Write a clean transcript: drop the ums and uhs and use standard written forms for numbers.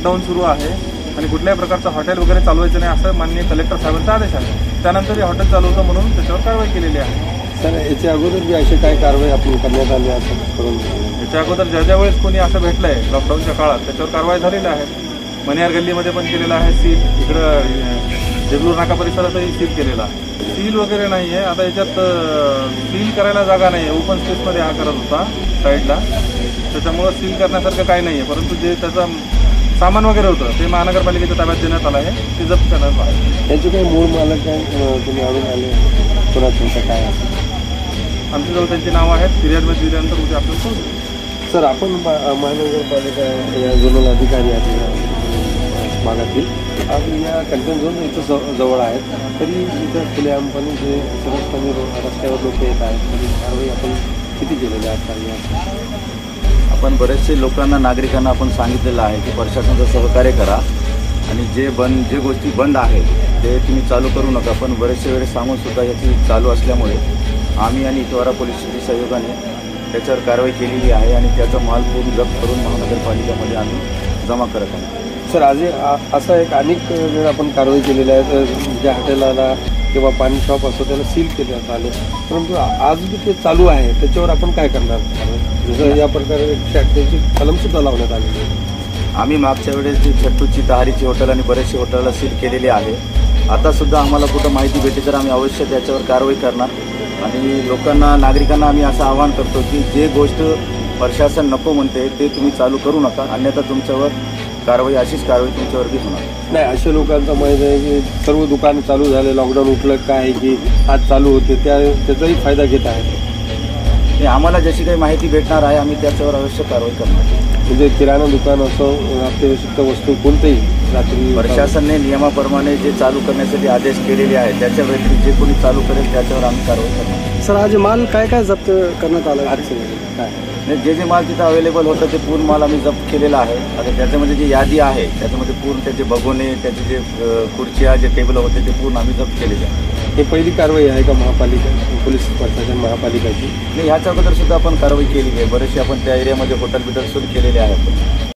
Lockdown सुरू आहे आणि कुठल्याही प्रकारचं हॉटेल वगैरे चालवायचं नाही असं माननीय कलेक्टर साहेबांचा आदेश आहे। त्यानंतर हे हॉटेल चालू होतं म्हणून त्याच्यावर कारवाई केलेली आहे। सर याच्या अगोदर बी अशी काय कारवाई आपण करण्यात आली असं करून याच्या अगोदर ज्या वेळेस कोणी असं भेटलंय लॉकडाऊनच्या काळात त्याच्यावर कारवाई झालेली आहे। मनियार गल्लीमध्ये पण केलेलं आहे सील, इकडं देगलूर नाका परिसरातही सील केलेला आहे। सील वगैरे नाही आहे, आता याच्यात सील करायला जागा नाही आहे, ओपन स्पेसमध्ये हा करत होता साईडला, त्याच्यामुळं सील करण्यासारखं काही नाही आहे। परंतु जे त्याचं सामान वगैरे होतं ते महानगरपालिकेच्या ताब्यात देण्यात आलं आहे, ते जप्त करण्यात आलं आहे। याचे काही मूळ मालक आहे तुम्ही आणून आले पुन्हा तुमचं काय आमच्याजवळ त्यांची नावं आहेत, फिर्यादमध्ये दिल्यानंतर उद्या आपल्याला कळू। सर आपण महानगरपालिका या झोनल अधिकारी आहेत भागातील आपण या कंटेन झोन इथं जवळ आहेत, तरी इथं खुलेआमपणे जे सहजपणे रस्त्यावर लोक येत आहेत तरी कारवाई आपण किती केलेली आहे? आपण बरेचसे लोकांना नागरिकांना आपण सांगितलेलं आहे की प्रशासनाचं सहकार्य करा आणि जे गोष्टी बंद आहेत ते तुम्ही चालू करू नका। पण बरेचशे वेळेस सांगून सुद्धा याची चालू असल्यामुळे आम्ही आणि इतवारा पोलीस स्टेशनच्या सहयोगाने त्याच्यावर कारवाई केलेली आहे आणि त्याचा माल पूर्ण जप्त करून महानगरपालिकेमध्ये आम्ही जमा करत आहोत। सर आज असा एक अनेक वेळ आपण कारवाई केलेली आहे, ज्या हॉटेलाला किंवा पाणी शॉप असतो त्याला सील केल्यात आले, परंतु आज बी ते चालू आहे त्याच्यावर आपण काय करणार? जसं या प्रकारे 188ची कलम सुद्धा लावण्यात आलेली आहे। आम्ही मागच्या वेळेस जी छट्टूची तहारीची हॉटेल आणि बरेचसे हॉटेलला सील केलेली आहे। आता सुद्धा आम्हाला कुठं माहिती भेटली तर आम्ही अवश्य त्याच्यावर कारवाई करणार आणि लोकांना नागरिकांना आम्ही असं आवाहन करतो की जे गोष्ट प्रशासन नको म्हणते ते तुम्ही चालू करू नका, अन्यथा तुमच्यावर अशीच कारवाई तुमच्यावर बी होणार नाही। अशा लोकांचं माहीत आहे की सर्व दुकान चालू झाले, लॉकडाऊन उठलं काय की आज चालू होते त्याचाही फायदा घेत आहे। आम्हाला जशी काही माहिती भेटणार आहे आम्ही त्याच्यावर अवश्य कारवाई करणार। म्हणजे किराणा दुकान असो अत्यावश्यक वस्तू कोणतेही रात्री प्रशासनाने नियमाप्रमाणे जे चालू करण्यासाठी आदेश केलेले आहेत त्याच्या व्यतिरिक्त जे कोणी चालू करेल त्याच्यावर आम्ही कारवाई करणार। सर आज माल काय काय जप्त करण्यात आला आज काय जे माल तिथं अवेलेबल होतं ते पूर्ण माल आम्ही जप्त केलेला आहे। आता त्याच्यामध्ये जी यादी आहे त्याच्यामध्ये पूर्ण त्याचे भगोने त्याचे जे खुर्च्या जे टेबल होते ते पूर्ण आम्ही जप्त केलेले आहे। हे पहिली कारवाई आहे का महापालिका पोलीस प्रशासन महापालिकाची? नाही, ह्याच्या अगोदर सुद्धा आपण कारवाई केली आहे, बरेचसे आपण त्या एरियामध्ये हॉटेल बिटेल सुरू केलेले आहे।